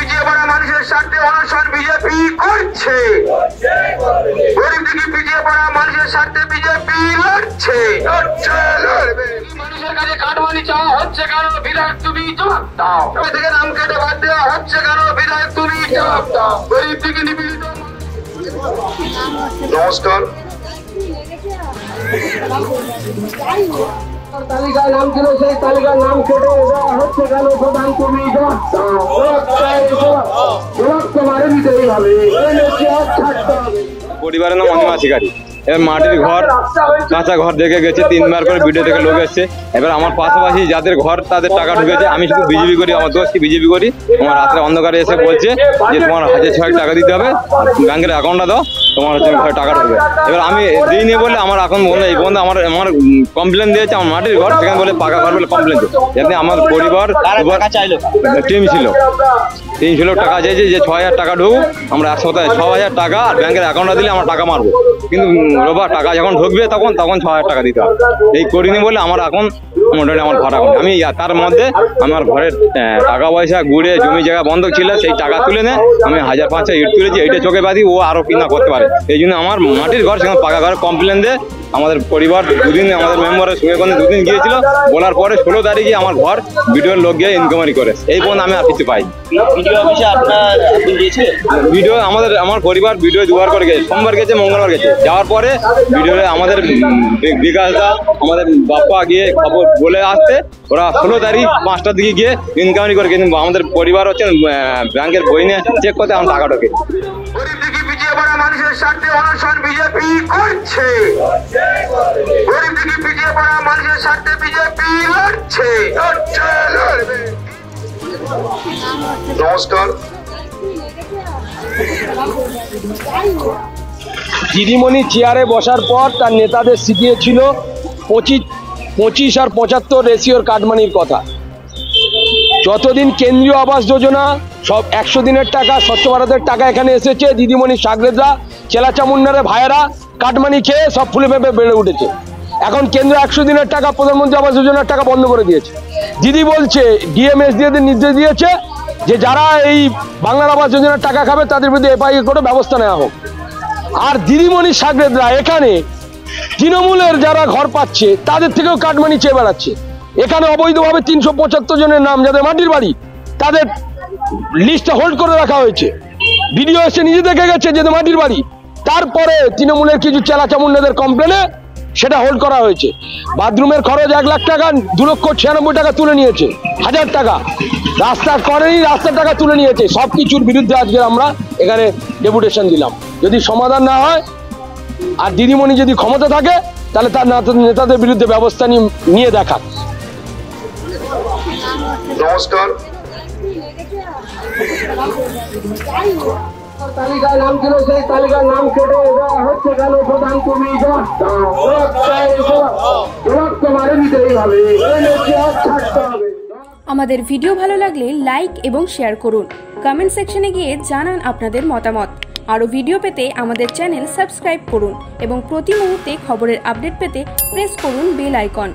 পিছিয়ে পড়া মানুষের স্বার্থে অনশন বিজেপি করছে। গরিব দুঃখী পিছিয়ে পড়া মানুষের স্বার্থে বিজেপি লড়ছে। মানুষের কাছে কাটমানি চাওয়া হচ্ছে কেন? বিধায়ক তুমি জবাব দাও। থেকে নাম কেটে বাদ দেওয়া হচ্ছে কেন? বিধায়ক তুমি জবাব দাও। গরিব দুঃখী নিপীড়িত। নমস্কার। তালিকায় নাম ছিল, সেই তালিকার নাম কেটে দেওয়া হচ্ছে কেন? প্রধান তুমি জবাব তোমারে দিতেই হবে। পরিবারের নাম অনিমা শিকারী। এবার মাটির ঘর, কাঁচা ঘর দেখে গেছে, 3বার করে ভিডিও থেকে লোক এসছে। এবার আমার পাশাপাশি যাদের ঘর তাদের টাকা ঢুকেছে, আমি শুধু বিজেপি করি, আমার দোষ কি বিজেপি করি। আমার রাত্রে অন্ধকারে এসে বলছে যে তোমার 1006 টাকা দিতে হবে, ব্যাংকের অ্যাকাউন্টটা দাও, তোমার হচ্ছে টাকা ঢুকবে। এবার আমি দিইনি বলে আমার এখন বন্ধু এই বন্ধু আমার কমপ্লেন দিয়েছে। আমার মাটির ঘর, সেখানে বলে পাকা ঘর বলে কমপ্লেন দিয়েছে। যাতে আমার পরিবার টিম ছিল, 300 লোক টাকা চাইছে যে 6000 টাকা ঢুক, আমরা 6000 টাকা আর ব্যাংকের অ্যাকাউন্টটা দিলে আমরা টাকা মারবো। কিন্তু রোববার টাকা যখন ঢুকবে তখন 6000 টাকা দিতে হবে। এই করিনি বলে আমার এখন মোটামুটি আমার ঘর এখন আমি তার মধ্যে আমার ঘরের টাকা পয়সা ঘুরে জমি জায়গা বন্ধক ছিল, সেই টাকা তুলে নে আমি 1500 ইট তুলেছি। এইটা চোখে বাদি ও আরো কিনা করতে পারে। এই জন্য আমার মাটির ঘর সেখানে পাকা ঘরে কমপ্লেন দেয়। আমাদের পরিবার দুদিন আমাদের মেম্বারের সঙ্গে দুদিন গিয়েছিল, বলার পরে 16 তারিখে আমার ঘর ভিডিওর লোক গিয়ে ইনকোয়ারি করে। এই পর্যন্ত আমি আর কিছু পাই। ভিডিও আমার পরিবার ভিডিও 2বার করে গেছে, সোমবার গেছে, মঙ্গলবার গেছে। যাওয়ার পরে ভিডিও আমাদের বিকাশ দা আমাদের বাপ্পা গিয়ে খবর বলে আসতে, ওরা 16 তারিখ 5টার দিকে গিয়ে ইনকোয়ারি করে। কিন্তু আমাদের পরিবার হচ্ছে ব্যাংকের বই নিয়ে চেক করতে আমার টাকা ঢোকে। মানুষের স্বার্থে অনশন বিজেপি করছে। গরিব দুঃখী পিছিয়ে পড়া মানুষের স্বার্থে বিজেপি লড়ছে। নমস্কার। দিদিমণি চেয়ারে বসার পর তার নেতাদের শিখিয়েছিল 25 আর 75 রেশিওর কাটমানির কথা। যতদিন কেন্দ্রীয় আবাস যোজনা সব 100 দিনের টাকা, স্বচ্ছ ভারতের টাকা এখানে এসেছে, দিদিমণি সাগরেদরা চেলাচামুন্ডারে ভাইয়েরা কাটমানি খেয়ে সব ফুলে ফেপে বেড়ে উঠেছে। এখন কেন্দ্র 100 দিনের টাকা, প্রধানমন্ত্রী আবাস যোজনার টাকা বন্ধ করে দিয়েছে। দিদি বলছে ডিএমএসডিএদের নির্দেশ দিয়েছে যে যারা এই বাংলার আবাস যোজনার টাকা খাবে তাদের বিরুদ্ধে এফআইআর করে ব্যবস্থা নেওয়া হোক। আর দিদিমণি সাগরেদরা এখানে তৃণমূলের যারা ঘর পাচ্ছে তাদের থেকেও কাটমানি চেয়ে বেড়াচ্ছে। এখানে অবৈধভাবে 375 জনের নাম যাদের মাটির বাড়ি, তাদের লিস্টটা হোল্ড করে রাখা হয়েছে। ভিডিও এসে নিজে দেখে গেছে যে মাটির বাড়ি। তারপরে তৃণমূলের কিছু চেলাচামুন্ডাদের কমপ্লেনে সেটা হোল্ড করা হয়েছে। বাথরুমের খরচ 1 লাখ টাকা, 2,96,000 টাকা তুলে নিয়েছে, 1000 টাকা রাস্তা করেনি, রাস্তার টাকা তুলে নিয়েছে। সব কিছুর বিরুদ্ধে আজকে আমরা এখানে ডেপুটেশন দিলাম। যদি সমাধান না হয় আর দিদিমণি যদি ক্ষমতা থাকে তাহলে তার নেতাদের বিরুদ্ধে ব্যবস্থা নিয়ে দেখা। নমস্কার। তালিকায় নাম ছিল, সেই তালিকার নাম কেটে দেওয়া হচ্ছে কেন? প্রধান তুমি জবাব তোমারে দিতেই হবে। আমাদের ভিডিও ভালো লাগলে লাইক এবং শেয়ার করুন। কমেন্ট সেকশনে গিয়ে জানান আপনাদের মতামত। আরও ভিডিও পেতে আমাদের চ্যানেল সাবস্ক্রাইব করুন এবং প্রতি মুহূর্তে খবরের আপডেট পেতে প্রেস করুন বেল আইকন।